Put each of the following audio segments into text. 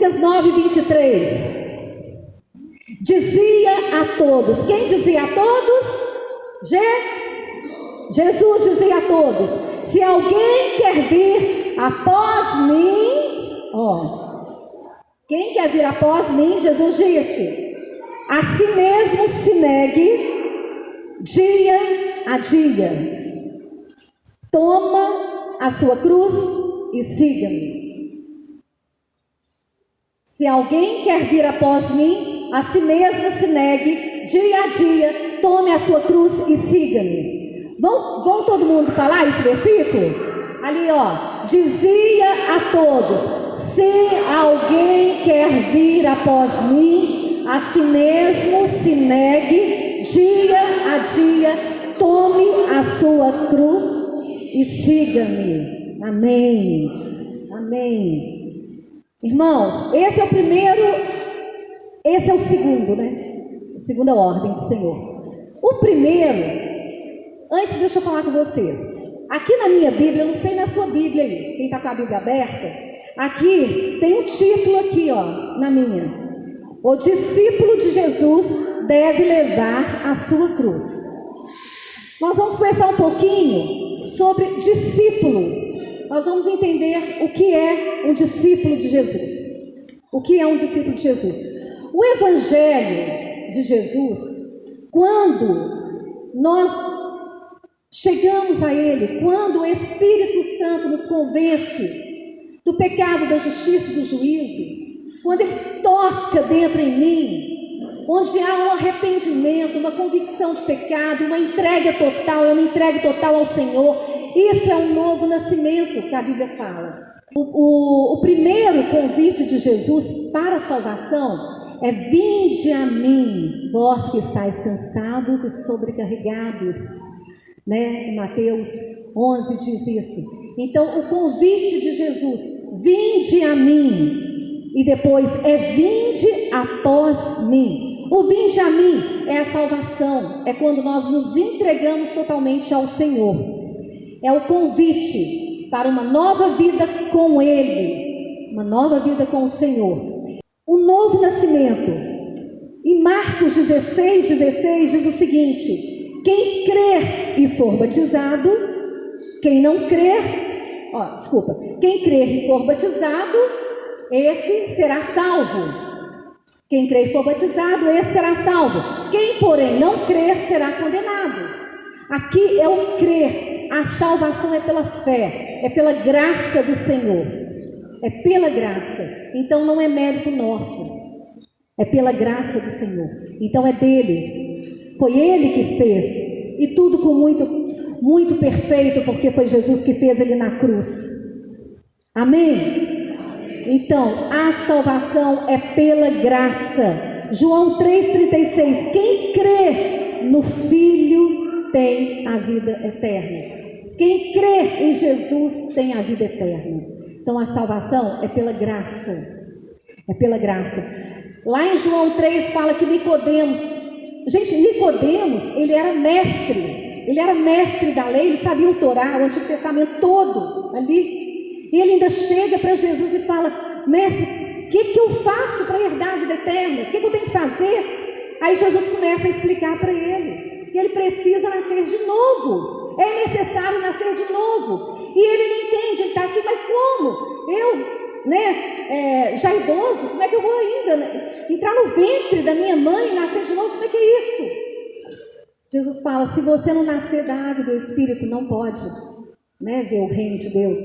Lucas 9, 23. Dizia a todos. Quem dizia a todos? Jesus dizia a todos: se alguém quer vir após mim, quem quer vir após mim, Jesus disse, a si mesmo se negue dia a dia, toma a sua cruz e siga-me. Se alguém quer vir após mim, a si mesmo se negue dia a dia, tome a sua cruz e siga-me. Vão todo mundo falar esse versículo? Ali, dizia a todos: se alguém quer vir após mim, a si mesmo se negue dia a dia, tome a sua cruz e siga-me. Amém. Amém. Irmãos, esse é o primeiro, esse é o segundo, segunda ordem do Senhor. O primeiro, antes deixa eu falar com vocês. Aqui na minha Bíblia, eu não sei na sua Bíblia aí, quem está com a Bíblia aberta, aqui tem um título aqui, na minha. O discípulo de Jesus deve levar a sua cruz. Nós vamos conversar um pouquinho sobre discípulo. Nós vamos entender o que é um discípulo de Jesus. O que é um discípulo de Jesus? O Evangelho de Jesus, quando nós chegamos a Ele, quando o Espírito Santo nos convence do pecado, da justiça e do juízo, quando Ele toca dentro em mim, onde há um arrependimento, uma convicção de pecado, uma entrega total, eu me entrego total ao Senhor, isso é um novo nascimento que a Bíblia fala. O primeiro convite de Jesus para a salvação é: vinde a mim, vós que estáis cansados e sobrecarregados. Mateus 11 diz isso. Então, o convite de Jesus: vinde a mim. E depois é: vinde após mim. O vinde a mim é a salvação, é quando nós nos entregamos totalmente ao Senhor. É o convite para uma nova vida com Ele, uma nova vida com o Senhor. O novo nascimento. Em Marcos 16 diz o seguinte: quem crer e for batizado, quem crer e for batizado, esse será salvo. Quem crer e for batizado, esse será salvo. Quem, porém, não crer, será condenado. Aqui é o crer. A salvação é pela fé, é pela graça do Senhor. É pela graça. Então não é mérito nosso. É pela graça do Senhor. Então é dele. Foi Ele que fez. E tudo com muito perfeito, porque foi Jesus que fez ele na cruz. Amém? Então, a salvação é pela graça. João 3,36: quem crê no Filho tem a vida eterna. Quem crê em Jesus tem a vida eterna. Então, a salvação é pela graça. É pela graça. Lá em João 3 fala que Nicodemos, ele era mestre. Ele era mestre da lei, ele sabia o Torá, o Antigo Testamento todo ali. E ele ainda chega para Jesus e fala: mestre, o que eu faço para herdar a vida eterna? O que eu tenho que fazer? Aí Jesus começa a explicar para ele que ele precisa nascer de novo. É necessário nascer de novo. E ele não entende, ele está assim: mas como? Eu, já idoso, como é que eu vou ainda entrar no ventre da minha mãe e nascer de novo? Como é que é isso? Jesus fala: se você não nascer da água e do Espírito, não pode ver o reino de Deus.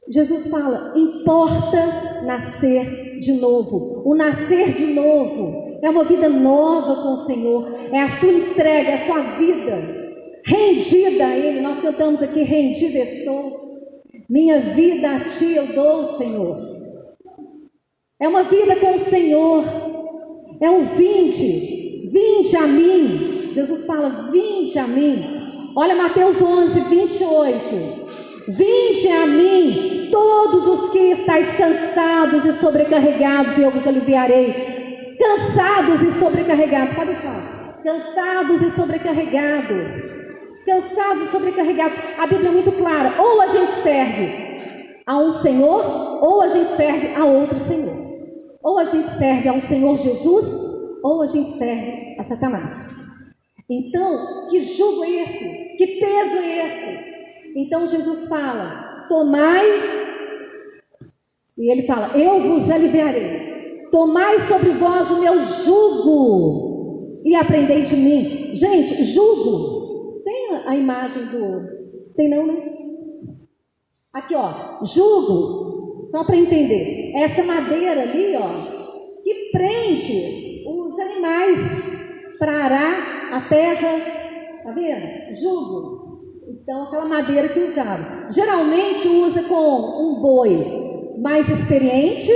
Jesus fala: importa nascer de novo. O nascer de novo é uma vida nova com o Senhor, é a sua entrega, é a sua vida rendida a Ele. Nós cantamos aqui: rendida estou, minha vida a Ti eu dou, Senhor. É uma vida com o Senhor, é um vinde a mim. Jesus fala: vinde a mim. Olha Mateus 11, 28. Vinde a mim, todos os que estáis cansados e sobrecarregados, e eu vos aliviarei. Cansados e sobrecarregados, pode deixar. Cansados e sobrecarregados. Cansados e sobrecarregados. A Bíblia é muito clara: ou a gente serve a um Senhor ou a gente serve a outro Senhor. Ou a gente serve ao Senhor Jesus ou a gente serve a Satanás. Então, que jugo é esse? Que peso é esse? Então Jesus fala, tomai, e ele fala, eu vos aliviarei. Tomai sobre vós o meu jugo e aprendeis de mim. Gente, jugo, tem a imagem do... Tem não, né? Aqui, ó, jugo, só para entender, essa madeira ali, ó, que prende os animais para arar a terra, tá vendo? Jugo. Então, aquela madeira que usavam. Geralmente usa com um boi mais experiente,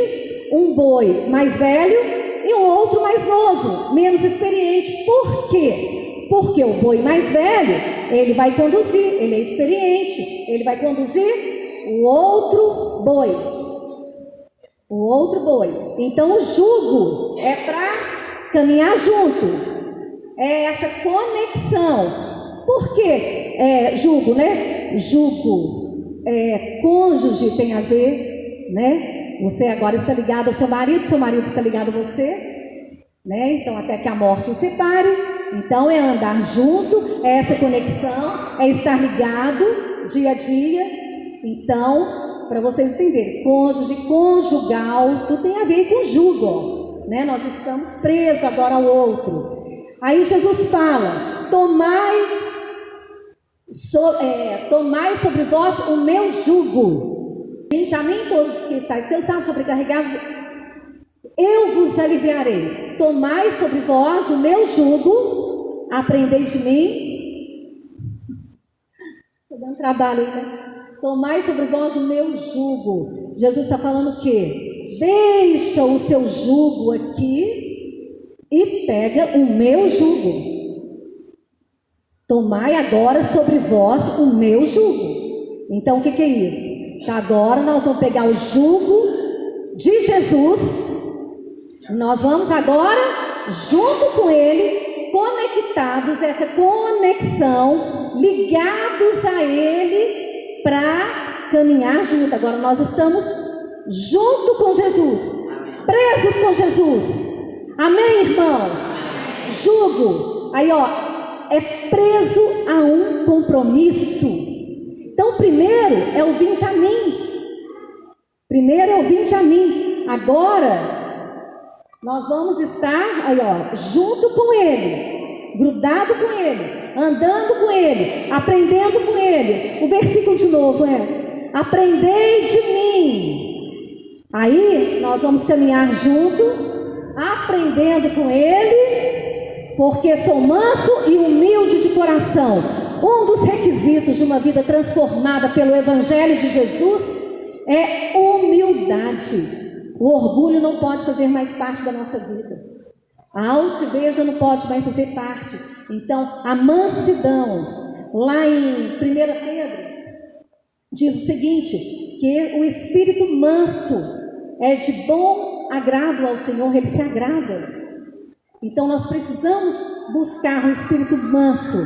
um boi mais velho e um outro mais novo, menos experiente. Por quê? Porque o boi mais velho, ele vai conduzir, ele é experiente, ele vai conduzir o outro boi. O outro boi. Então, o jugo é para caminhar junto. É essa conexão. Por que jugo, né? Jugo, cônjuge tem a ver, né? Você agora está ligado ao seu marido está ligado a você, né? Então, até que a morte o separe. Então, é andar junto, é essa conexão, é estar ligado dia a dia. Então, para vocês entenderem, cônjuge, conjugal, tudo tem a ver com jugo, né? Nós estamos presos agora ao outro. Aí Jesus fala, tomai sobre vós o meu jugo. Gente, a mim todos os que estáis cansados, sobrecarregados, eu vos aliviarei. Tomai sobre vós o meu jugo, aprendeis de mim. Estou dando trabalho aí, né? Tomai sobre vós o meu jugo. Jesus está falando o quê? Deixa o seu jugo aqui e pega o meu jugo. Tomai agora sobre vós o meu jugo. Então o que é isso? Então, agora nós vamos pegar o jugo de Jesus. Nós vamos agora, junto com Ele, conectados, essa conexão, ligados a Ele para caminhar junto. Agora nós estamos junto com Jesus, presos com Jesus. Amém, irmãos? Jugo, aí ó, é preso a um compromisso. Então, primeiro é o vinde a mim. Primeiro é o vinde a mim. Agora, nós vamos estar aí, ó, junto com Ele, grudado com Ele, andando com Ele, aprendendo com Ele. O versículo de novo é: aprendei de mim. Aí, nós vamos caminhar junto, aprendendo com Ele, porque sou manso e humilde de coração. Um dos requisitos de uma vida transformada pelo Evangelho de Jesus é humildade. O orgulho não pode fazer mais parte da nossa vida. A altivez já não pode mais fazer parte. Então, a mansidão, lá em 1 Pedro, diz o seguinte, que o espírito manso é de bom agrado ao Senhor, ele se agrada. Então nós precisamos buscar um espírito manso.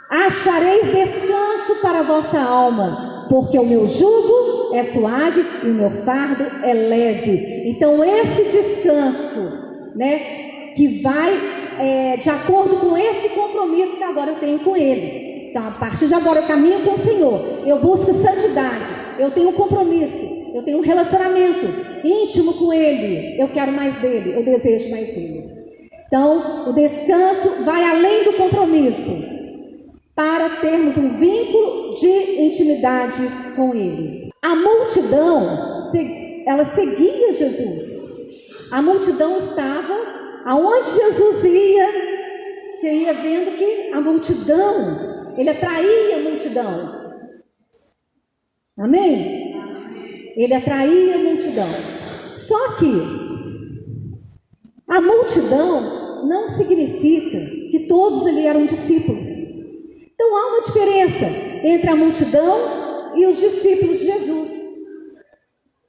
Achareis descanso para a vossa alma, porque o meu jugo é suave e o meu fardo é leve. Então esse descanso, né, que vai de acordo com esse compromisso que agora eu tenho com Ele. Então a partir de agora eu caminho com o Senhor, eu busco santidade, eu tenho um compromisso, eu tenho um relacionamento íntimo com Ele, eu quero mais dEle, eu desejo mais Ele. Então, o descanso vai além do compromisso, para termos um vínculo de intimidade com Ele. A multidão, ela seguia Jesus. A multidão estava, aonde Jesus ia, você ia vendo que a multidão, ele atraía a multidão. Amém? Ele atraía a multidão. Só que a multidão não significa que todos ali eram discípulos. Então há uma diferença entre a multidão e os discípulos de Jesus.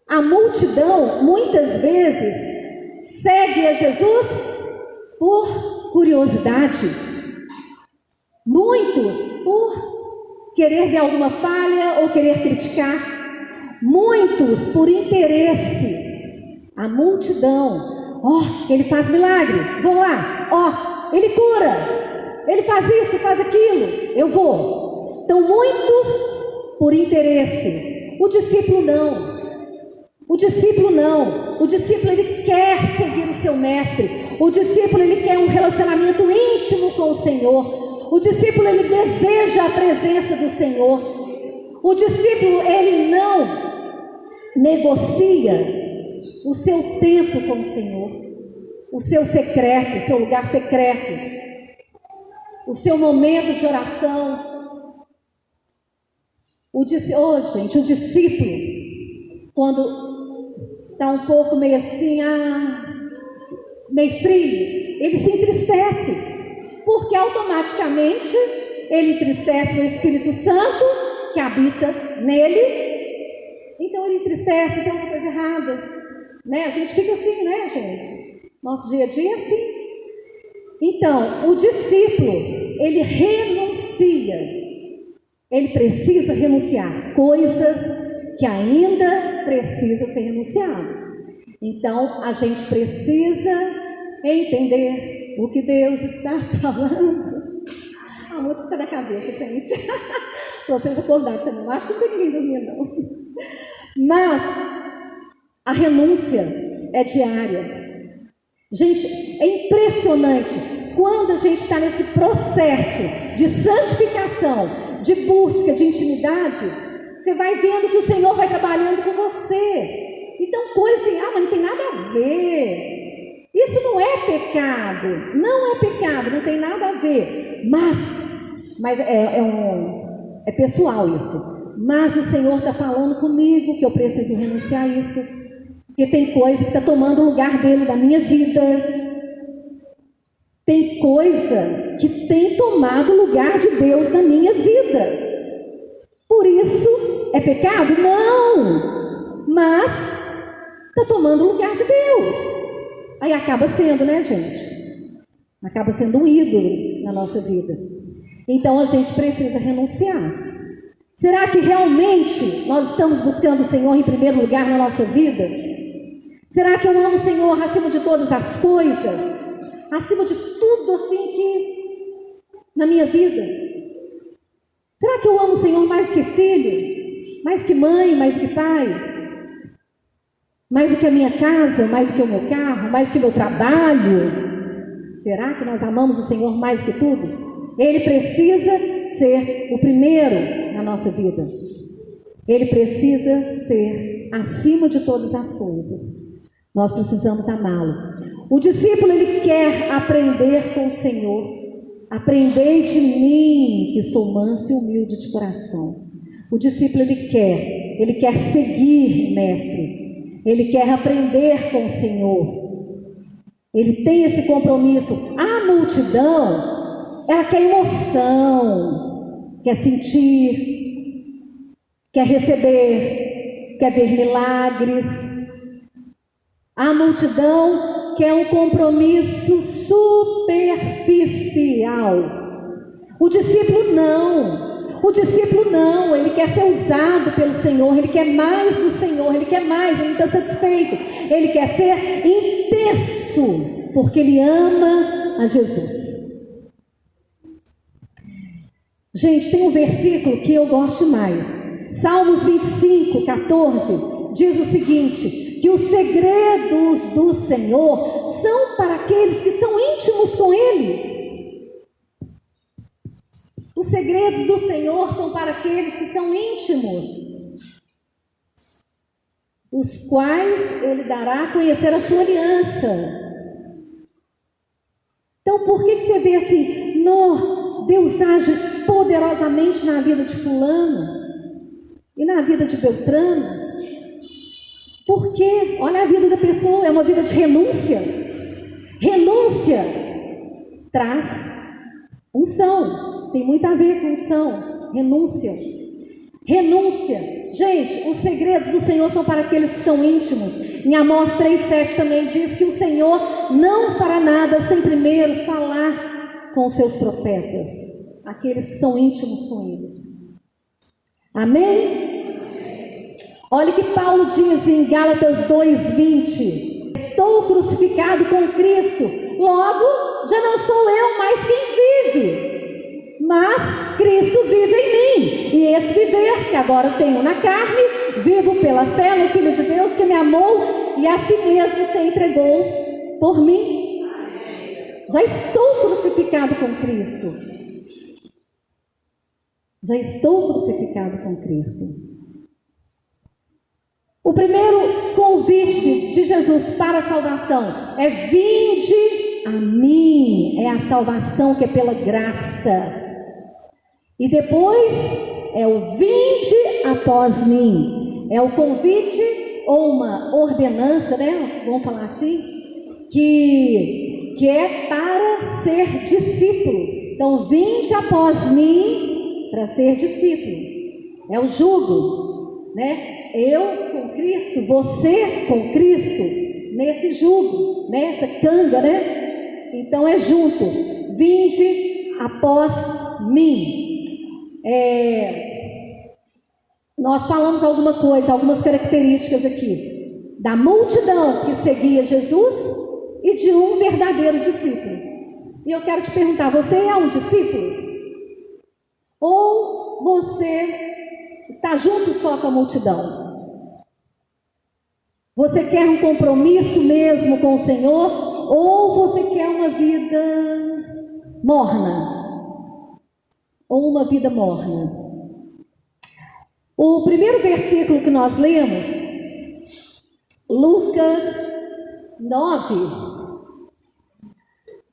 A multidão muitas vezes segue a Jesus por curiosidade. Muitos por querer ver alguma falha ou querer criticar. Muitos por interesse, a multidão, ele faz milagre, vou lá, ele cura, ele faz isso, faz aquilo, eu vou. Então muitos por interesse, o discípulo não. O discípulo ele quer seguir o seu mestre, o discípulo ele quer um relacionamento íntimo com o Senhor, o discípulo ele deseja a presença do Senhor, o discípulo ele não negocia o seu tempo com o Senhor, o seu secreto, o seu lugar secreto, o seu momento de oração. O discípulo, quando está um pouco meio assim, meio frio, ele se entristece, porque automaticamente ele entristece o Espírito Santo que habita nele. Então ele entristece, tem uma coisa errada, né? A gente fica assim, né, gente? Nosso dia a dia é assim. Então, o discípulo, ele renuncia, ele precisa renunciar coisas que ainda precisa ser renunciado. Então, a gente precisa entender o que Deus está falando. A música está na cabeça, gente. Vocês acordaram também. Acho que não tem ninguém dormindo, não. Mas a renúncia é diária. Gente, é impressionante quando a gente está nesse processo de santificação, de busca, de intimidade. Você vai vendo que o Senhor vai trabalhando com você. Então, coisa assim, mas não tem nada a ver. Isso não é pecado. Não é pecado, não tem nada a ver. Mas é pessoal isso. Mas o Senhor está falando comigo que eu preciso renunciar a isso. Porque tem coisa que está tomando o lugar dele na minha vida. Tem coisa que tem tomado o lugar de Deus na minha vida. Por isso, é pecado? Não! Mas está tomando o lugar de Deus. Aí acaba sendo, né, gente? Acaba sendo um ídolo na nossa vida. Então a gente precisa renunciar. Será que realmente nós estamos buscando o Senhor em primeiro lugar na nossa vida? Será que eu amo o Senhor acima de todas as coisas? Acima de tudo assim que na minha vida? Será que eu amo o Senhor mais que filho? Mais que mãe? Mais que pai? Mais do que a minha casa? Mais do que o meu carro? Mais do que o meu trabalho? Será que nós amamos o Senhor mais que tudo? Ele precisa ser o primeiro na nossa vida. Ele precisa ser acima de todas as coisas. Nós precisamos amá-lo. O discípulo, ele quer aprender com o Senhor. Aprendei de mim, que sou manso e humilde de coração. O discípulo, ele quer seguir, mestre. Ele quer aprender com o Senhor. Ele tem esse compromisso. A multidão, ela quer emoção, quer sentir, quer receber, quer ver milagres. A multidão quer um compromisso superficial. O discípulo não, ele quer ser usado pelo Senhor, ele quer mais do Senhor, ele quer mais, ele não está satisfeito, ele quer ser intenso, porque ele ama a Jesus. Gente, tem um versículo que eu gosto mais, Salmos 25, 14, diz o seguinte, que os segredos do Senhor são para aqueles que são íntimos com Ele. Os segredos do Senhor são para aqueles que são íntimos, os quais Ele dará a conhecer a sua aliança. Então, por que você vê assim, Deus age poderosamente na vida de fulano e na vida de Beltrano? Porque, olha a vida da pessoa, é uma vida de renúncia. Renúncia traz unção, tem muito a ver com unção, renúncia. Gente, os segredos do Senhor são para aqueles que são íntimos. Em Amós 3,7 também diz que o Senhor não fará nada sem primeiro falar com os seus profetas, aqueles que são íntimos com Ele. Amém? Olha o que Paulo diz em Gálatas 2:20: estou crucificado com Cristo, logo já não sou eu mais quem vive, mas Cristo vive em mim. E esse viver que agora tenho na carne, vivo pela fé no Filho de Deus que me amou e a si mesmo se entregou por mim. Já estou crucificado com Cristo. Já estou crucificado com Cristo. O primeiro convite de Jesus para a salvação é: vinde a mim. É a salvação que é pela graça. E depois é o vinde após mim. É o convite ou uma ordenança, né? Vamos falar assim, que é para ser discípulo. Então, vinde após mim para ser discípulo. É o jugo, né? Eu com Cristo, você com Cristo, nesse jugo, nessa canga, né? Então é junto. Vinde após mim. Nós falamos algumas características aqui da multidão que seguia Jesus e de um verdadeiro discípulo. E eu quero te perguntar: você é um discípulo? Ou você está junto só com a multidão? Você quer um compromisso mesmo com o Senhor? Ou você quer uma vida morna? Ou uma vida morna? O primeiro versículo que nós lemos, Lucas 9: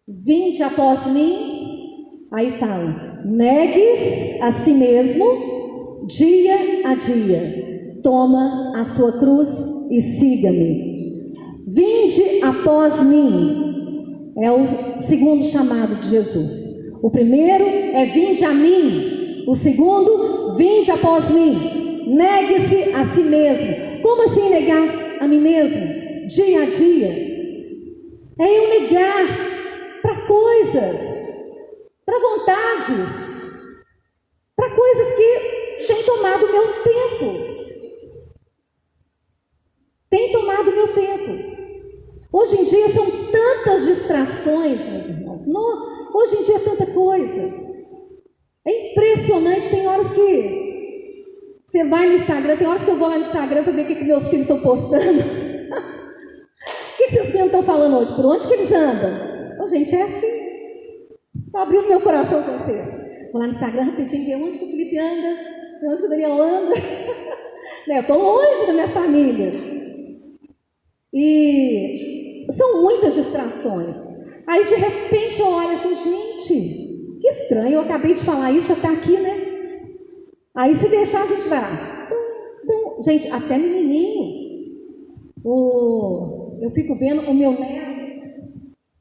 vinde após mim. Aí fala: negue-se a si mesmo dia a dia, toma a sua cruz e siga-me. Vinde após mim é o segundo chamado de Jesus. O primeiro é: vinde a mim. O segundo: vinde após mim. Negue-se a si mesmo. Como assim negar a mim mesmo? Dia a dia. É eu negar para coisas, para vontades, para coisas que têm tomado o meu tempo. Tem tomado o meu tempo. Hoje em dia são tantas distrações, meus irmãos. Hoje em dia é tanta coisa. É impressionante. Tem horas que você vai no Instagram, tem horas que eu vou lá no Instagram para ver o que meus filhos estão postando. O que esses meninos estão falando hoje? Por onde que eles andam? Gente, é assim. Estou abrindo meu coração com vocês. Vou lá no Instagram rapidinho, ver onde que o Felipe anda, ver onde que o Daniel anda. Eu estou longe da minha família. E são muitas distrações. Aí de repente eu olho assim: gente, que estranho, eu acabei de falar isso, já está aqui, né? Aí se deixar a gente vai lá. Então, gente, até menininho. Eu fico vendo o meu neto.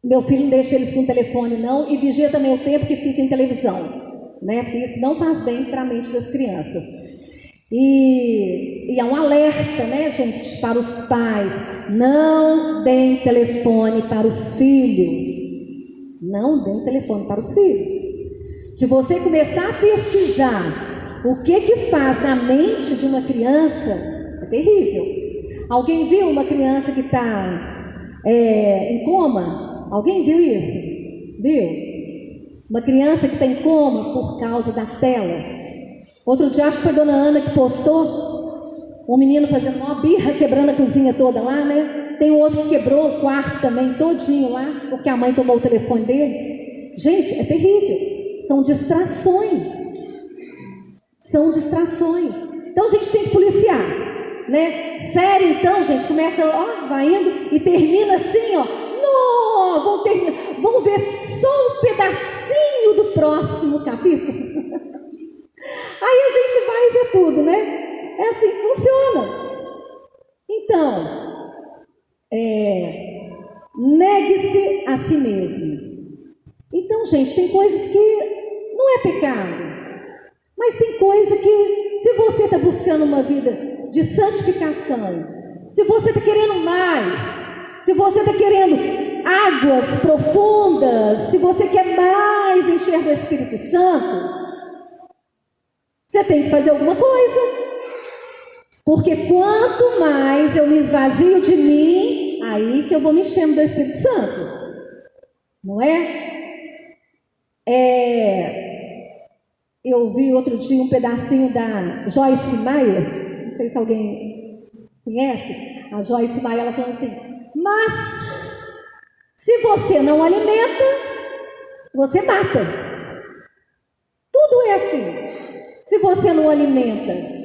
Meu filho não deixa eles com telefone não, e vigia também o tempo que fica em televisão, né? Porque isso não faz bem para a mente das crianças. E é um alerta, né, gente, para os pais: não deem telefone para os filhos. Não deem telefone para os filhos. Se você começar a pesquisar o que faz na mente de uma criança, é terrível. Alguém viu uma criança que está em coma? Alguém viu isso? Viu? Uma criança que está em coma por causa da tela. Outro dia, acho que foi a dona Ana que postou um menino fazendo uma birra, quebrando a cozinha toda lá, né? Tem um outro que quebrou o quarto também, todinho lá, porque a mãe tomou o telefone dele. Gente, é terrível. São distrações. São distrações. Então a gente tem que policiar, né? Série, então, gente, começa, vai indo e termina assim, vamos ver só um pedacinho do próximo capítulo. Aí a gente vai ver tudo, né? É assim que funciona. Então, negue-se a si mesmo. Então, gente, tem coisas que não é pecado, mas tem coisa que, se você está buscando uma vida de santificação, se você está querendo mais, se você está querendo águas profundas, se você quer mais encher do Espírito Santo, você tem que fazer alguma coisa. Porque quanto mais eu me esvazio de mim, aí que eu vou me enchendo do Espírito Santo. Não é? Eu vi outro dia um pedacinho da Joyce Meyer, não sei se alguém conhece, a Joyce Meyer, ela falou assim: mas se você não alimenta, você mata. Tudo é assim. Se você não alimenta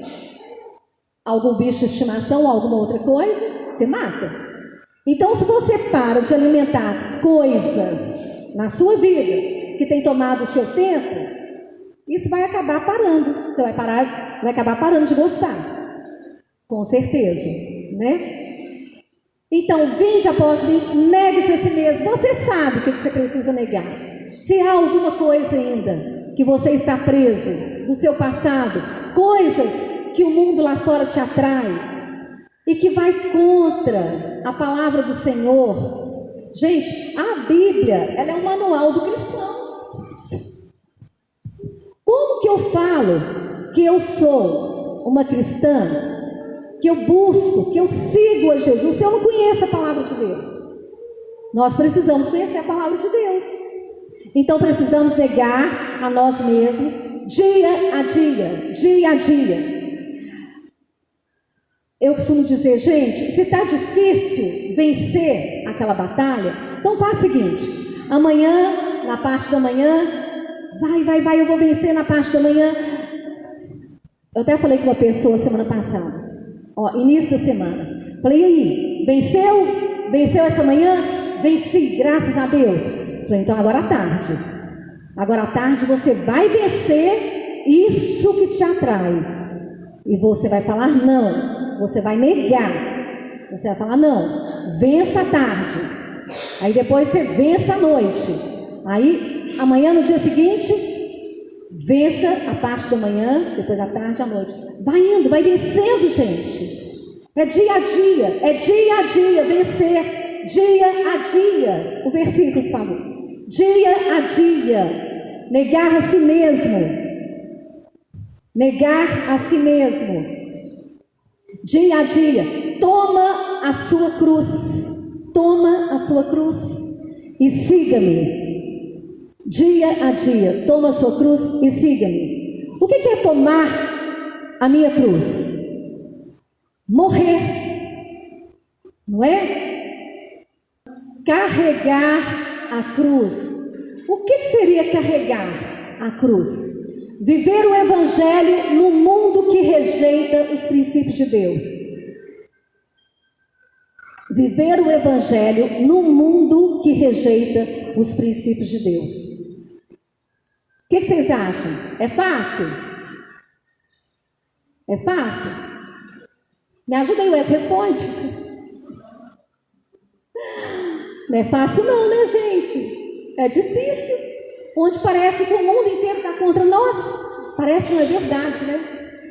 algum bicho de estimação ou alguma outra coisa, você mata. Então, se você para de alimentar coisas na sua vida que tem tomado o seu tempo, isso vai acabar parando. Você vai acabar parando de gostar. Com certeza, né? Então, vinde após mim, negue-se a si mesmo. Você sabe o que você precisa negar. Se há alguma coisa ainda que você está preso do seu passado, coisas que o mundo lá fora te atrai e que vai contra a palavra do Senhor. Gente, a Bíblia, ela é um manual do cristão. Como que eu falo que eu sou uma cristã, que eu busco, que eu sigo a Jesus, se eu não conheço a palavra de Deus? Nós precisamos conhecer a palavra de Deus. Então precisamos negar a nós mesmos dia a dia, dia a dia. Eu costumo dizer, gente, se está difícil vencer aquela batalha, então faz o seguinte: amanhã, na parte da manhã, vai, eu vou vencer na parte da manhã. Eu até falei com uma pessoa semana passada, início da semana, falei: e aí, venceu? Venceu essa manhã? Venci, graças a Deus. Falei: então agora à tarde você vai vencer isso que te atrai, e você vai falar não. Você vai negar. Você vai falar não, vença à tarde. Aí depois você vença à noite. Aí amanhã, no dia seguinte, vença a parte da manhã, depois à tarde, à noite. Vai indo, vai vencendo, gente. É dia a dia, vencer. Dia a dia. O versículo, por favor. Dia a dia. Negar a si mesmo. Negar a si mesmo. Dia a dia, toma a sua cruz e siga-me. Dia a dia, toma a sua cruz e siga-me. O que é tomar a minha cruz? Morrer, não é? Carregar a cruz. O que seria carregar a cruz? Viver o Evangelho no mundo que rejeita os princípios de Deus. Viver o Evangelho no mundo que rejeita os princípios de Deus. O que vocês acham? É fácil? É fácil? Me ajuda aí, Wes, responde. Não é fácil não, né, gente? É difícil. Onde parece que o mundo inteiro está contra nós, parece que não é verdade, né?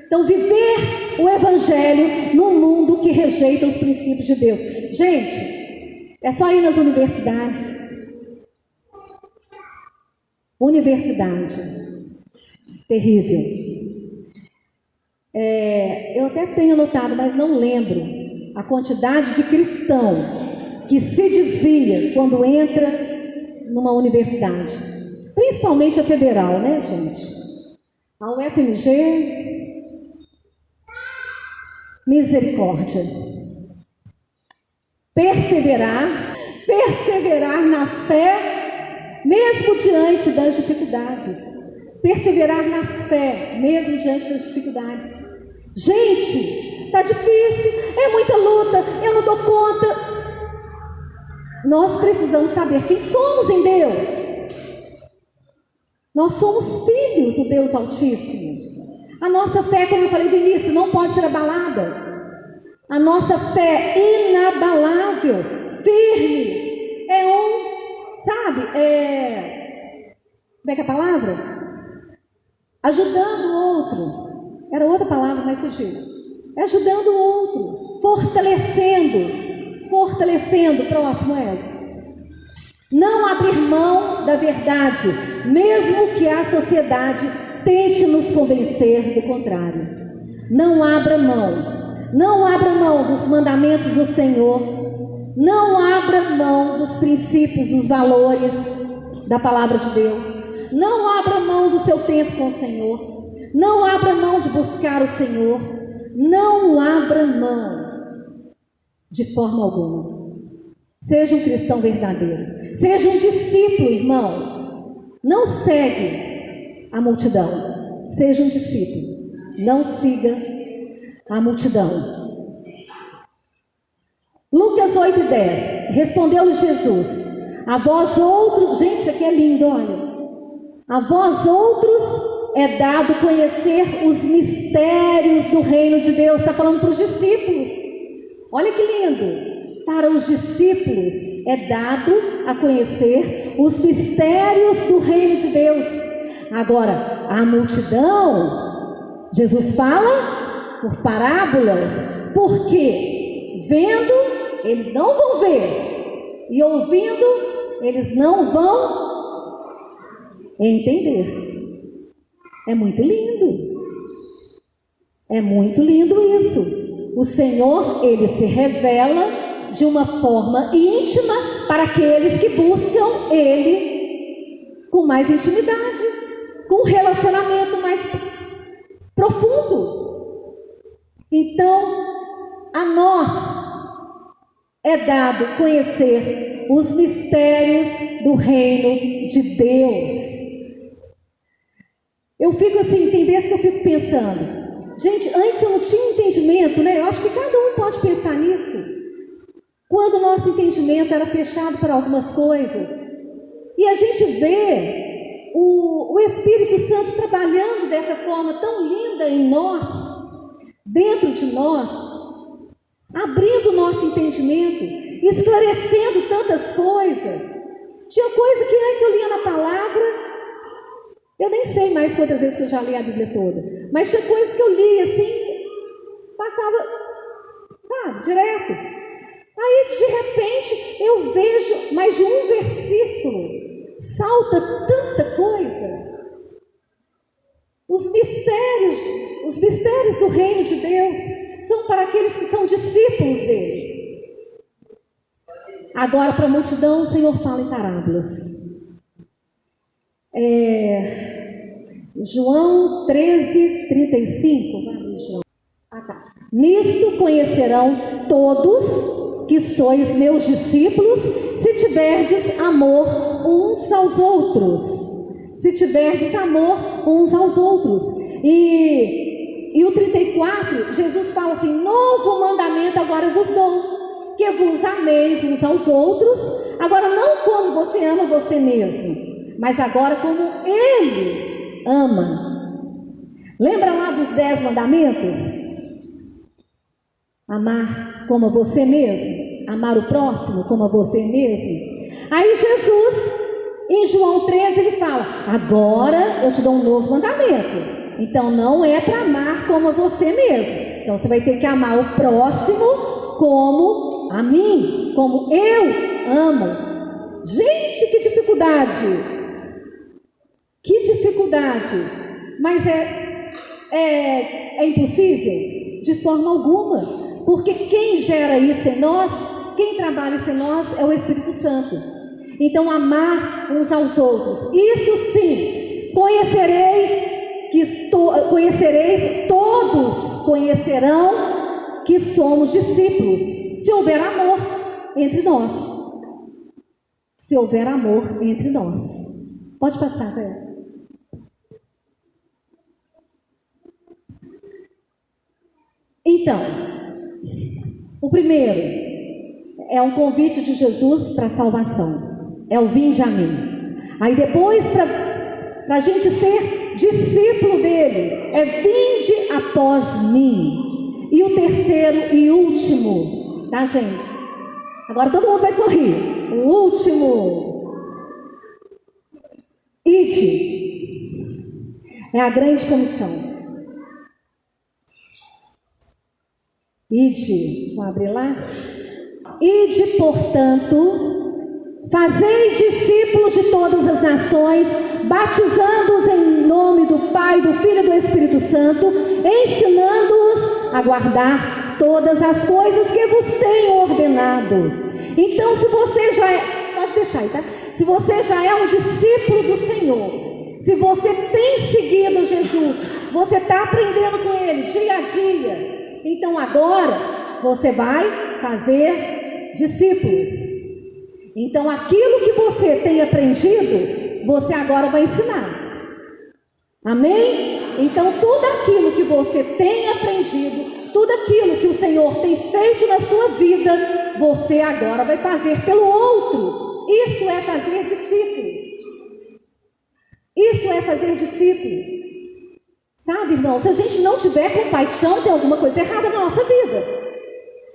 Então, viver o Evangelho num mundo que rejeita os princípios de Deus. Gente, é só ir nas universidades. Universidade. Terrível. Eu até tenho anotado, mas não lembro a quantidade de cristão que se desvia quando entra numa universidade. Principalmente a federal, né, gente? A UFMG, misericórdia. Perseverar na fé, mesmo diante das dificuldades. Perseverar na fé, mesmo diante das dificuldades. Gente, tá difícil, é muita luta, eu não dou conta. Nós precisamos saber quem somos em Deus. Nós somos filhos do Deus Altíssimo. A nossa fé, como eu falei no início, não pode ser abalada. A nossa fé é inabalável, firmes. Como é que é a palavra? Ajudando o outro. Era outra palavra, mas fugiu. É ajudando o outro, fortalecendo o próximo, Não abrir mão da verdade, mesmo que a sociedade tente nos convencer do contrário. Não abra mão. Não abra mão dos mandamentos do Senhor. Não abra mão dos princípios, dos valores da palavra de Deus. Não abra mão do seu tempo com o Senhor. Não abra mão de buscar o Senhor. Não abra mão de forma alguma. Seja um cristão verdadeiro. Seja um discípulo, irmão. Não segue a multidão. Seja um discípulo. Não siga a multidão. Lucas 8:10. Respondeu-lhe Jesus: a vós outros, gente, isso aqui é lindo, olha. A vós outros é dado conhecer os mistérios do reino de Deus. Está falando para os discípulos. Olha que lindo. Para os discípulos é dado a conhecer os mistérios do reino de Deus. Agora, a multidão, Jesus fala por parábolas, porque vendo, eles não vão ver, e ouvindo, eles não vão entender. É muito lindo. É muito lindo isso. O Senhor, Ele se revela de uma forma íntima para aqueles que buscam Ele com mais intimidade, com um relacionamento mais profundo. Então, a nós é dado conhecer os mistérios do reino de Deus. Eu fico assim, tem vezes que eu fico pensando, gente, antes eu não tinha entendimento, né? Eu acho que cada um pode pensar nisso. Quando o nosso entendimento era fechado para algumas coisas, e a gente vê o Espírito Santo trabalhando dessa forma tão linda em nós, dentro de nós, abrindo o nosso entendimento, esclarecendo tantas coisas. Tinha coisa que antes eu lia na palavra, eu nem sei mais quantas vezes que eu já li a Bíblia toda, mas tinha coisas que eu lia assim, passava, direto. Aí de repente eu vejo mais de um versículo, salta tanta coisa. Os mistérios do reino de Deus são para aqueles que são discípulos dele. Agora para a multidão o Senhor fala em parábolas. João 13:35. Vai ali, João. Nisto conhecerão todos que sois meus discípulos, se tiverdes amor uns aos outros. Se tiverdes amor uns aos outros. E o 34, Jesus fala assim: novo mandamento agora eu vos dou, que vos ameis uns aos outros. Agora não como você ama você mesmo, mas agora como Ele ama. Lembra lá dos 10 mandamentos? Amar como a você mesmo, amar o próximo como a você mesmo. Aí Jesus, em João 13, ele fala: agora eu te dou um novo mandamento. Então não é para amar como a você mesmo. Então você vai ter que amar o próximo como a mim, como eu amo. Gente, que dificuldade! Que dificuldade! Mas é impossível? De forma alguma, porque quem gera isso em nós, quem trabalha isso em nós é o Espírito Santo. Então amar uns aos outros, isso sim, todos conhecerão que somos discípulos, se houver amor entre nós. Se houver amor entre nós. Pode passar, Vera. Então, o primeiro é um convite de Jesus para a salvação. É o vinde a mim. Aí depois, para a gente ser discípulo dele, é vinde após mim. E o terceiro e último, tá, gente? Agora todo mundo vai sorrir. O último. Ide. É a grande comissão. Ide, vou abrir lá. Ide, portanto, fazei discípulos de todas as nações, batizando-os em nome do Pai, do Filho e do Espírito Santo, ensinando-os a guardar todas as coisas que vos tenho ordenado. Então, se você já é, pode deixar aí, tá? Se você já é um discípulo do Senhor, se você tem seguido Jesus, você está aprendendo com Ele dia a dia, então agora você vai fazer discípulos. Então aquilo que você tem aprendido, você agora vai ensinar. Amém? Então tudo aquilo que você tem aprendido, tudo aquilo que o Senhor tem feito na sua vida, você agora vai fazer pelo outro. Isso é fazer discípulo. Isso é fazer discípulo. Sabe, irmão, se a gente não tiver compaixão, tem alguma coisa errada na nossa vida.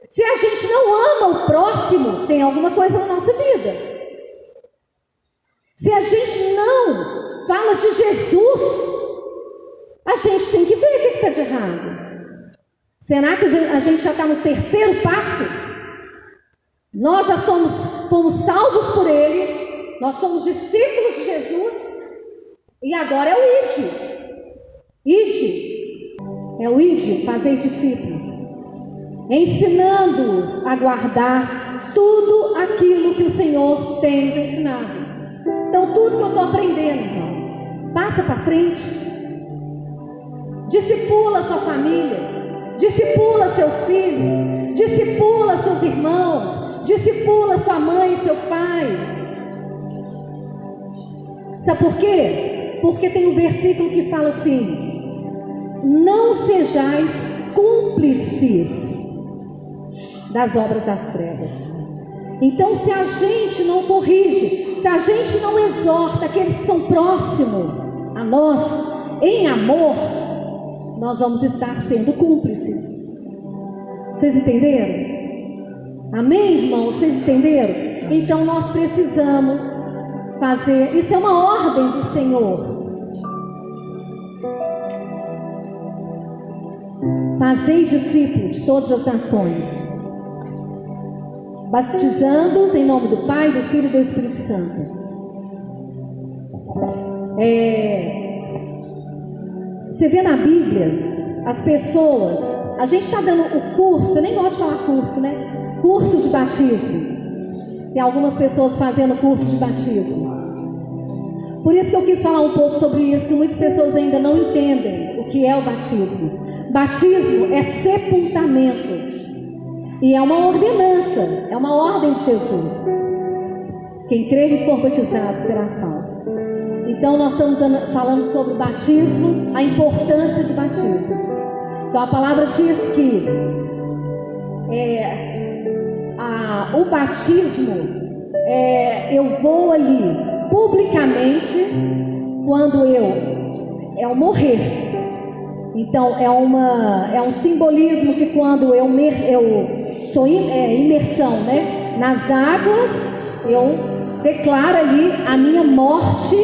Se a gente não ama o próximo, tem alguma coisa na nossa vida. Se a gente não fala de Jesus, a gente tem que ver o que está de errado. Será que a gente já está no terceiro passo? Nós já fomos salvos por Ele, nós somos discípulos de Jesus, e agora é o ide. Ide, é o ide, fazer discípulos, ensinando-os a guardar tudo aquilo que o Senhor tem nos ensinado. Então tudo que eu estou aprendendo, irmão, passa para frente. Discipula sua família, discipula seus filhos, discipula seus irmãos, discipula sua mãe e seu pai. Sabe por quê? Porque tem um versículo que fala assim: não sejais cúmplices das obras das trevas. Então, se a gente não corrige, se a gente não exorta aqueles que são próximos a nós em amor, nós vamos estar sendo cúmplices. Vocês entenderam? Amém, irmãos? Vocês entenderam? Então nós precisamos fazer, isso é uma ordem do Senhor. Fazei discípulos de todas as nações, batizando-os em nome do Pai, do Filho e do Espírito Santo. Você vê na Bíblia, as pessoas, a gente está dando o curso, eu nem gosto de falar curso, né? Curso de batismo. Tem algumas pessoas fazendo curso de batismo. Por isso que eu quis falar um pouco sobre isso, que muitas pessoas ainda não entendem o que é o batismo. Batismo é sepultamento. E é uma ordenança, é uma ordem de Jesus. Quem crer e for batizado será salvo. Então nós estamos falando sobre o batismo, a importância do batismo. Então a palavra diz que o batismo, eu vou ali publicamente quando eu morrer. Então é um simbolismo que quando eu sou imersão, né, nas águas, eu declaro ali a minha morte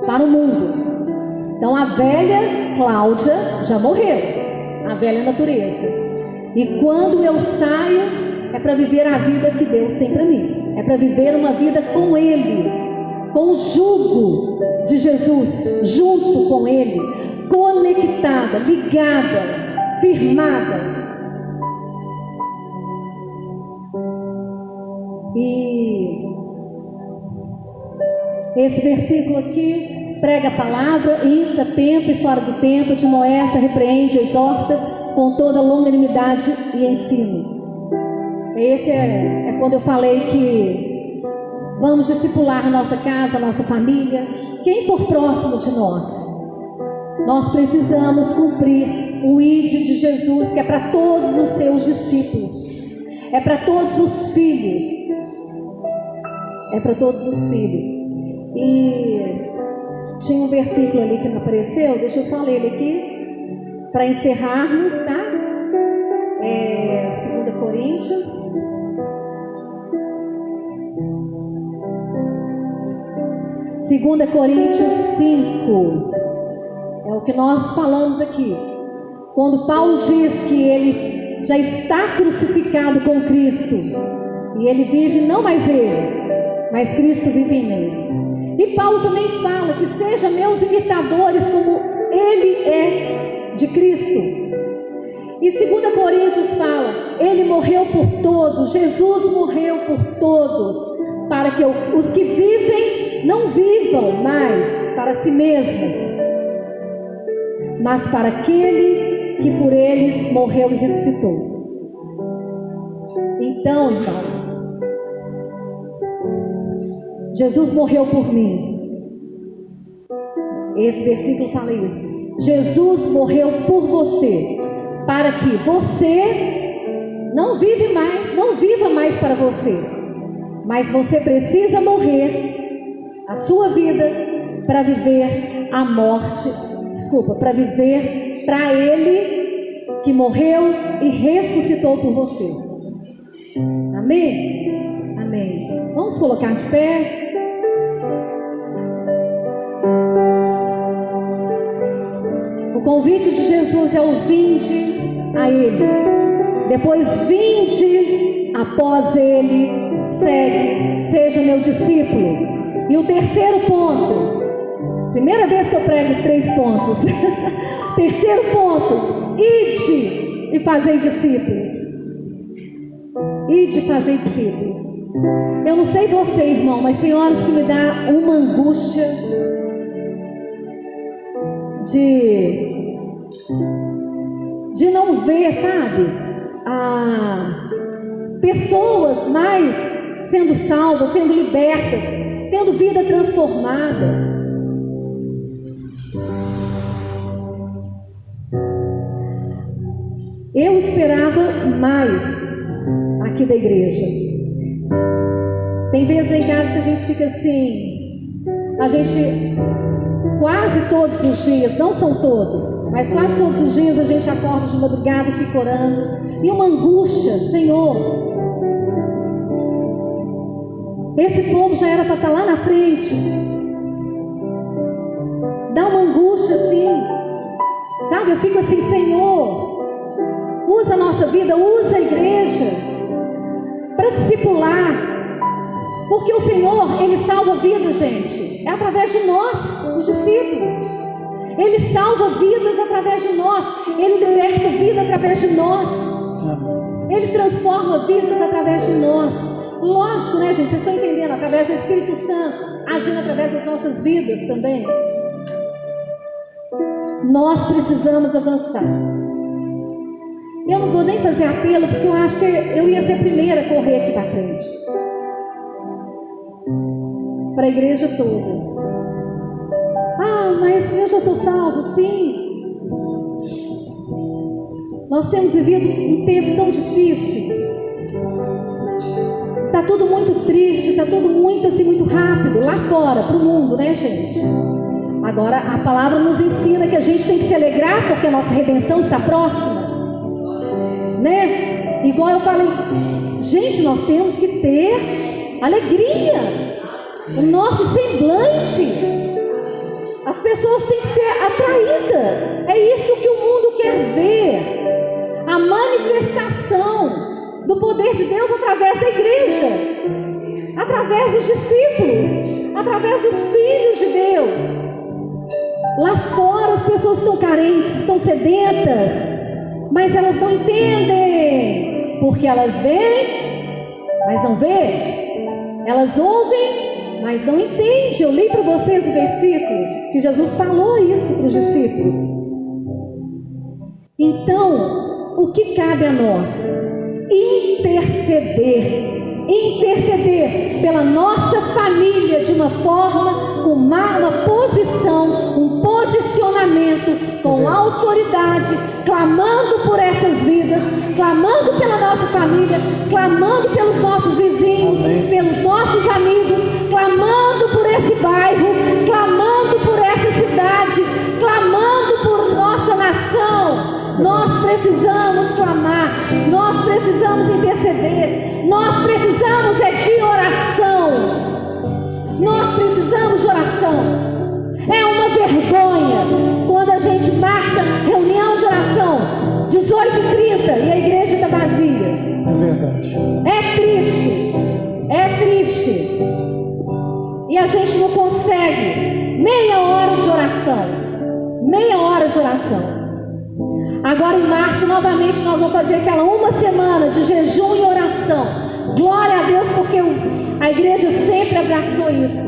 para o mundo. Então a velha Cláudia já morreu, a velha natureza. E quando eu saio, é para viver a vida que Deus tem para mim. É para viver uma vida com Ele, com o jugo de Jesus, junto com Ele, conectada, ligada, firmada. E esse versículo aqui prega a palavra, insta a tempo e fora do tempo, admoesta, repreende, exorta com toda longanimidade e ensino. Esse é quando eu falei que vamos discipular a nossa casa, a nossa família, quem for próximo de nós. Nós precisamos cumprir o ID de Jesus, que é para todos os seus discípulos, é para todos os filhos, é para todos os filhos. E tinha um versículo ali que não apareceu, deixa eu só ler ele aqui para encerrarmos, tá? 2 Coríntios 2 Coríntios 5, é o que nós falamos aqui. Quando Paulo diz que ele já está crucificado com Cristo, e ele vive não mais ele, mas Cristo vive em mim. E Paulo também fala que sejam meus imitadores como ele é de Cristo. E 2 Coríntios fala, ele morreu por todos, Jesus morreu por todos, para que os que vivem não vivam mais para si mesmos, mas para aquele que por eles morreu e ressuscitou. Então, irmão, Jesus morreu por mim. Esse versículo fala isso. Jesus morreu por você, para que você não viva mais para você, mas você precisa morrer a sua vida para viver a morte, para viver para Ele que morreu e ressuscitou por você. Amém? Amém. Vamos colocar de pé. O convite de Jesus é o vinde a Ele. Depois vinde após Ele, segue, seja meu discípulo. E o terceiro ponto, primeira vez que eu prego 3 pontos. Terceiro ponto, ide e fazei discípulos. Ide e fazei discípulos. Eu não sei você, irmão, mas tem horas que me dá uma angústia de não ver, sabe, pessoas mais sendo salvas, sendo libertas, tendo vida transformada. Eu esperava mais aqui da igreja. Tem vezes em casa que a gente fica assim, a gente quase todos os dias, não são todos, mas quase todos os dias a gente acorda de madrugada e fica orando, e uma angústia, Senhor, esse povo já era para estar lá na frente. Dá uma angústia assim, sabe? Eu fico assim, Senhor, usa a nossa vida, usa a igreja para discipular, porque o Senhor, Ele salva vidas, gente, é através de nós, os discípulos. Ele salva vidas através de nós, Ele liberta vida através de nós, Ele transforma vidas através de nós. Lógico, né, gente? Vocês estão entendendo? Através do Espírito Santo, agindo através das nossas vidas também. Nós precisamos avançar. Eu não vou nem fazer apelo, porque eu acho que eu ia ser a primeira a correr aqui para frente, para a igreja toda. Mas eu já sou salvo, sim. Nós temos vivido um tempo tão difícil. Está tudo muito triste, está tudo muito assim, muito rápido, lá fora, para o mundo, né, gente? Agora, a palavra nos ensina que a gente tem que se alegrar, porque a nossa redenção está próxima, né? Igual eu falei, gente, nós temos que ter alegria, o nosso semblante. As pessoas têm que ser atraídas. É isso que o mundo quer ver. A manifestação do poder de Deus através da igreja, através dos discípulos, através dos filhos de Deus. Lá fora as pessoas estão carentes, estão sedentas, mas elas não entendem, porque elas veem, mas não veem. Elas ouvem, mas não entendem. Eu li para vocês o versículo que Jesus falou isso para os discípulos. Então, o que cabe a nós? Interceder pela nossa família de uma forma, com uma posição, um posicionamento, com autoridade, clamando por essas vidas, clamando pela nossa família, clamando pelos nossos vizinhos, pelos nossos amigos, clamando por esse bairro, clamando por essa cidade, clamando por nossa nação. Nós precisamos clamar, nós precisamos interceder, nós precisamos de oração. Nós precisamos de oração. É uma vergonha quando a gente marca reunião de oração 18h30 e a igreja está vazia. É verdade. É triste, é triste. E a gente não consegue meia hora de oração. Meia hora de oração. Agora em março, novamente, nós vamos fazer aquela uma semana de jejum e oração. Glória a Deus, porque a igreja sempre abraçou isso.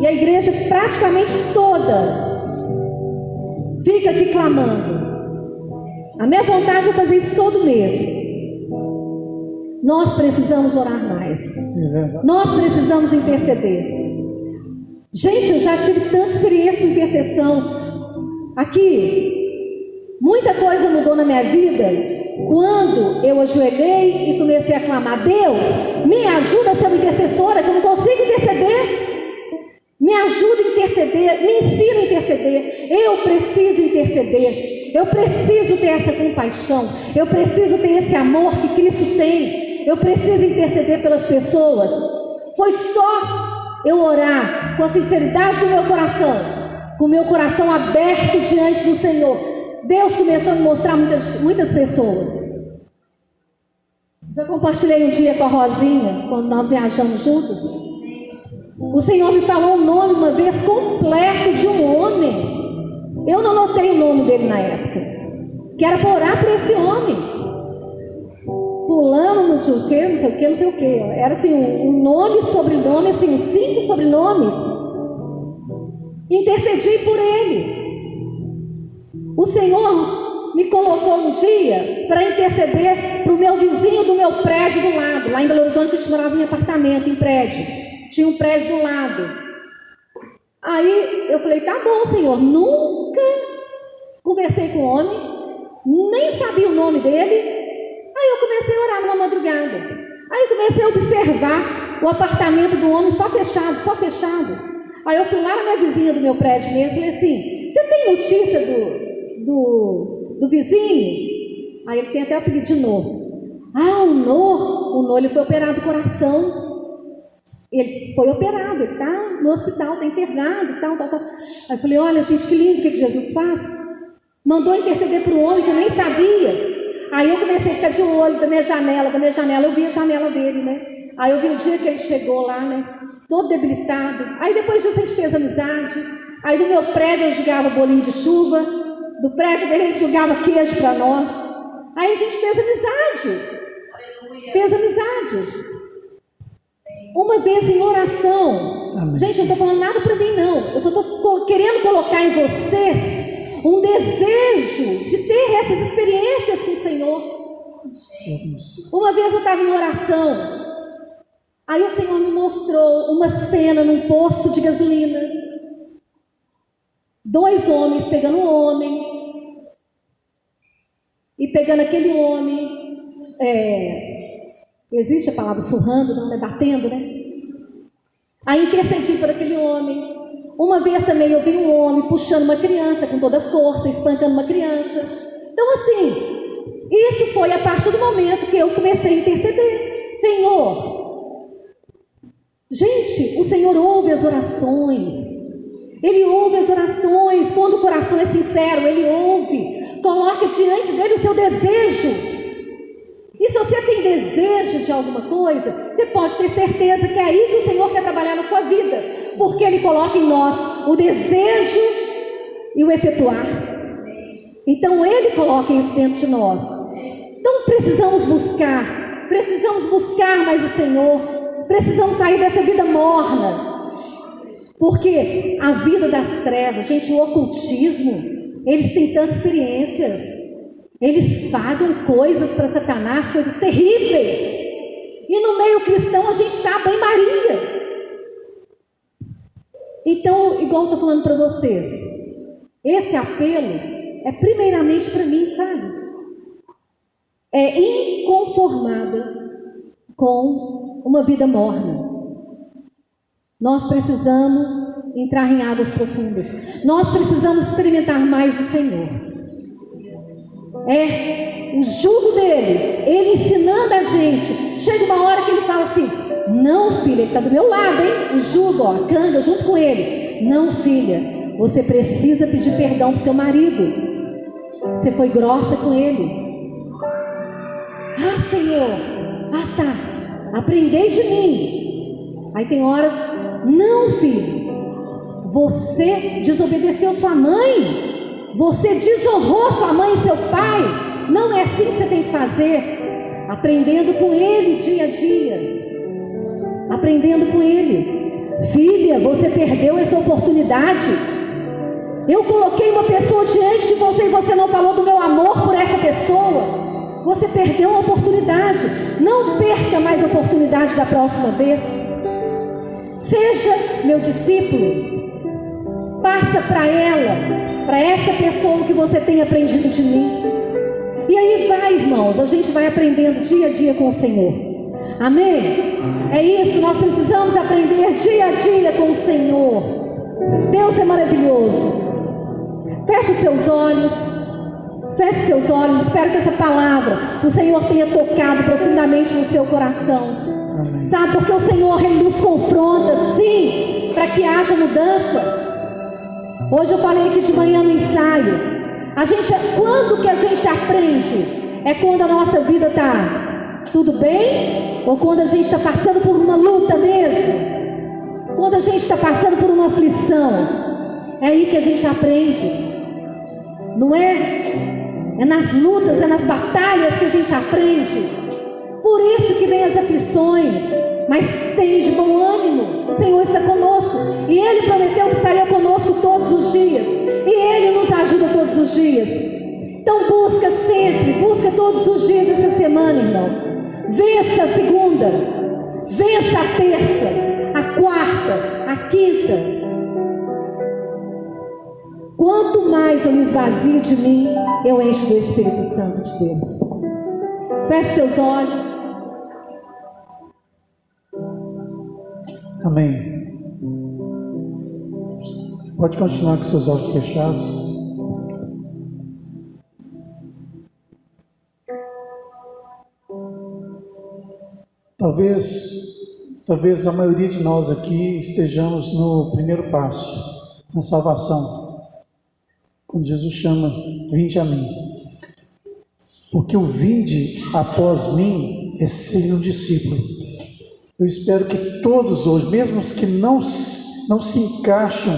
E a igreja praticamente toda fica aqui clamando. A minha vontade é fazer isso todo mês. Nós precisamos orar mais. Nós precisamos interceder. Gente, eu já tive tanta experiência com intercessão. Aqui, muita coisa mudou na minha vida quando eu ajoelhei e comecei a clamar: Deus, me ajuda a ser uma intercessora, que eu não consigo interceder. Me ajuda a interceder, me ensina a interceder. Eu preciso interceder. Eu preciso ter essa compaixão. Eu preciso ter esse amor que Cristo tem. Eu preciso interceder pelas pessoas. Foi só eu orar com a sinceridade do meu coração, com o meu coração aberto diante do Senhor. Deus começou a me mostrar muitas pessoas. Já compartilhei um dia com a Rosinha, quando nós viajamos juntos. O Senhor me falou o nome uma vez completo de um homem. Eu não notei o nome dele na época, que era para orar para esse homem. Fulano, não sei o que, não sei o que, não sei o que. Era assim, um nome, sobrenome, assim, 5 sobrenomes. Intercedi por ele. O Senhor me colocou um dia para interceder para o meu vizinho do meu prédio do lado. Lá em Belo Horizonte a gente morava em apartamento, em prédio. Tinha um prédio do lado. Aí eu falei: tá bom, Senhor. Nunca conversei com o homem, nem sabia o nome dele. Aí eu comecei a orar numa madrugada. Aí eu comecei a observar o apartamento do homem só fechado, só fechado. Aí eu fui lá na minha vizinha do meu prédio mesmo e falei assim: você tem notícia do vizinho? Aí ele tem até o apelido de Nô. Ah, o Nô, ele foi operado do coração. Ele foi operado, ele está no hospital, está internado e tal. Aí eu falei: olha, gente, que lindo o que Jesus faz. Mandou interceder para um homem que eu nem sabia. Aí eu comecei a ficar de olho da minha janela, eu vi a janela dele, né? Aí eu vi o dia que ele chegou lá, né? Todo debilitado. Aí depois disso a gente fez amizade. Aí do meu prédio eu jogava bolinho de chuva. Do prédio dele ele jogava queijo para nós. Aí a gente fez amizade. Fez amizade. Uma vez em oração. Amém. Gente, eu não estou falando nada para mim, não. Eu só estou querendo colocar em vocês um desejo de ter essas experiências com o Senhor. Uma vez eu estava em oração. Aí o Senhor me mostrou uma cena num posto de gasolina. 2 homens pegando um homem. E pegando aquele homem. Existe a palavra surrando, não é? Batendo, né? Aí intercedi por aquele homem. Uma vez também eu vi um homem puxando uma criança com toda a força, espancando uma criança. Então assim, isso foi a partir do momento que eu comecei a interceder. Senhor, gente, o Senhor ouve as orações. Ele ouve as orações. Quando o coração é sincero, Ele ouve. Coloca diante dele o seu desejo. E se você tem desejo de alguma coisa, você pode ter certeza que é aí que o Senhor quer trabalhar na sua vida, porque Ele coloca em nós o desejo e o efetuar. Então Ele coloca isso dentro de nós. Então precisamos buscar mais o Senhor, precisamos sair dessa vida morna, porque a vida das trevas, gente, o ocultismo, eles têm tantas experiências. Eles pagam coisas para Satanás, coisas terríveis. E no meio cristão a gente está bem Maria. Então, igual eu estou falando para vocês, esse apelo é primeiramente para mim, sabe? É inconformada com uma vida morna. Nós precisamos entrar em águas profundas. Nós precisamos experimentar mais o Senhor. O jugo dele, ele ensinando a gente. Chega uma hora que ele fala assim: não, filha, ele está do meu lado, hein? O jugo, a canga junto com ele. Não, filha, você precisa pedir perdão para o seu marido. Você foi grossa com ele. Ah, Senhor, tá, aprendei de mim. Aí tem horas: não, filho, você desobedeceu sua mãe. você desonrou sua mãe e seu pai. Não é assim que você tem que fazer. Aprendendo com ele dia a dia. Aprendendo com ele. Filha, você perdeu essa oportunidade. Eu coloquei uma pessoa diante de você e você não falou do meu amor por essa pessoa. Você perdeu a oportunidade. Não perca mais a oportunidade da próxima vez. Seja meu discípulo. Passa para ela, para essa pessoa que você tem aprendido de mim. E aí vai, irmãos, a gente vai aprendendo dia a dia com o Senhor. Amém? É isso, nós precisamos aprender dia a dia com o Senhor. Deus é maravilhoso. Feche seus olhos. Feche seus olhos. Espero que essa palavra o Senhor tenha tocado profundamente no seu coração. Amém. Sabe, porque o Senhor, Ele nos confronta, sim, para que haja mudança. Hoje eu falei aqui de manhã no ensaio. Quando que a gente aprende? É quando a nossa vida está tudo bem? Ou quando a gente está passando por uma luta mesmo? Quando a gente está passando por uma aflição? É aí que a gente aprende. Não é? É nas lutas, é nas batalhas que a gente aprende. Por isso que vem as aflições. Mas tem de bom ânimo. O Senhor está conosco. E Ele prometeu que estaria conosco todos os dias. E Ele nos ajuda todos os dias. Então busca sempre, busca todos os dias essa semana, irmão. Vença a segunda, vença a terça, a quarta, a quinta. Quanto mais eu me esvazio de mim, eu encho do Espírito Santo de Deus. Feche seus olhos. Amém. Pode continuar com seus olhos fechados. Talvez a maioria de nós aqui estejamos no primeiro passo, na salvação. Quando Jesus chama, vinde a mim. Porque o vinde após mim é ser um discípulo. Eu espero que todos hoje, mesmo os que não se encaixam,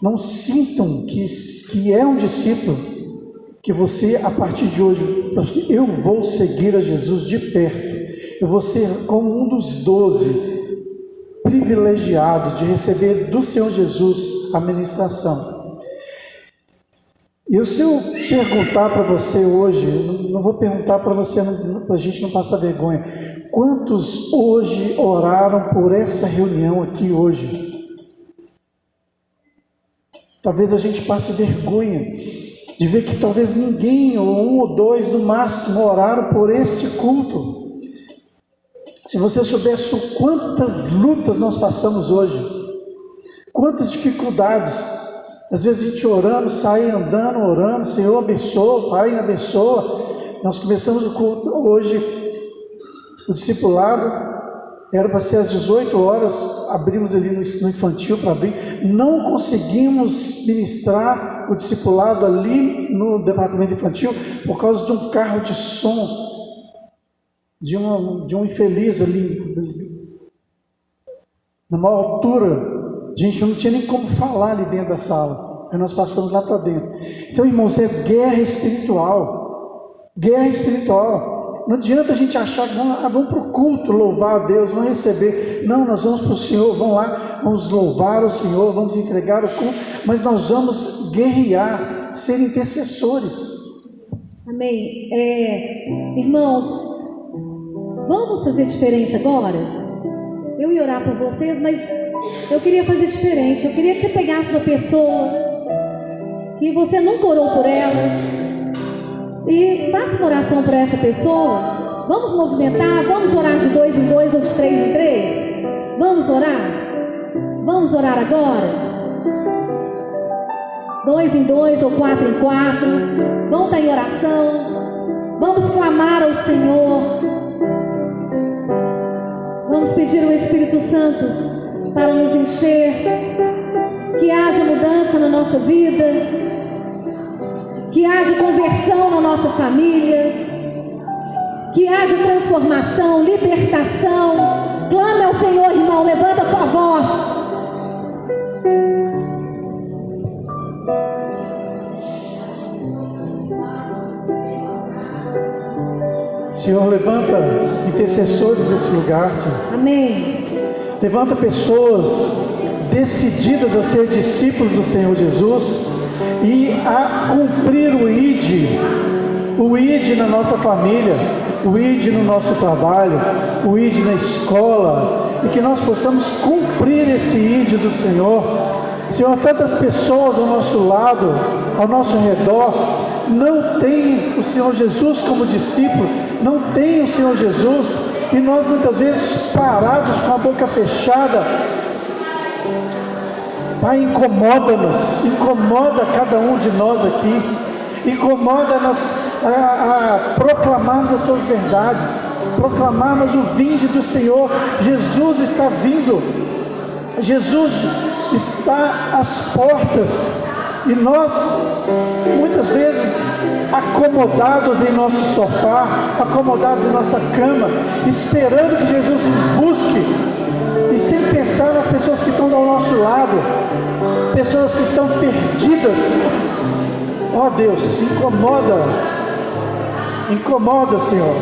não sintam que é um discípulo, que você, a partir de hoje, assim, eu vou seguir a Jesus de perto. Eu vou ser como um dos 12 privilegiados de receber do Senhor Jesus a ministração. E se eu perguntar para você hoje, não vou perguntar para você, para a gente não passar vergonha, quantos hoje oraram por essa reunião aqui hoje? Talvez a gente passe vergonha de ver que talvez ninguém, ou um ou dois no máximo, oraram por esse culto. Se você soubesse quantas lutas nós passamos hoje, quantas dificuldades, às vezes a gente orando, sai andando, orando, Senhor abençoa, Pai abençoa. Nós começamos o culto hoje, o discipulado, era para ser às 18 horas, abrimos ali no infantil para abrir, não conseguimos ministrar o discipulado ali no departamento infantil, por causa de um carro de som, de um infeliz ali, na maior altura. A gente não tinha nem como falar ali dentro da sala. Aí nós passamos lá para dentro. Então, irmãos, é guerra espiritual. Guerra espiritual. Não adianta a gente achar que vamos para o culto louvar a Deus, vamos receber. Não, nós vamos para o Senhor, vamos lá, vamos louvar o Senhor, vamos entregar o culto, mas nós vamos guerrear, ser intercessores. Amém. Irmãos, vamos fazer diferente agora? Eu ia orar por vocês, mas eu queria fazer diferente. Eu queria que você pegasse uma pessoa que você nunca orou por ela e faça uma oração por essa pessoa. Vamos movimentar, vamos orar de 2 em 2 ou de 3 em 3. Vamos orar? Vamos orar agora? 2 em 2 ou 4 em 4. Vamos estar em oração. Vamos clamar ao Senhor. Vamos pedir ao Espírito Santo para nos encher, que haja mudança na nossa vida, que haja conversão na nossa família, que haja transformação, libertação. Clame ao Senhor, irmão, levanta a sua voz. Senhor, levanta intercessores nesse lugar, Senhor. Amém. Levanta pessoas decididas a ser discípulos do Senhor Jesus e a cumprir o ID na nossa família, o ID no nosso trabalho, o ID na escola, e que nós possamos cumprir esse ID do Senhor. Senhor, tantas pessoas ao nosso lado, ao nosso redor, não tem o Senhor Jesus como discípulo, não tem o Senhor Jesus, e nós muitas vezes parados com a boca fechada. Pai, incomoda-nos, incomoda cada um de nós aqui, incomoda-nos a proclamarmos as tuas verdades, proclamarmos o vinde do Senhor. Jesus está vindo, Jesus está às portas, e nós muitas vezes acomodados em nosso sofá, acomodados em nossa cama, esperando que Jesus nos busque, e sem pensar nas pessoas que estão ao nosso lado, pessoas que estão perdidas. Ó Deus, incomoda, Senhor.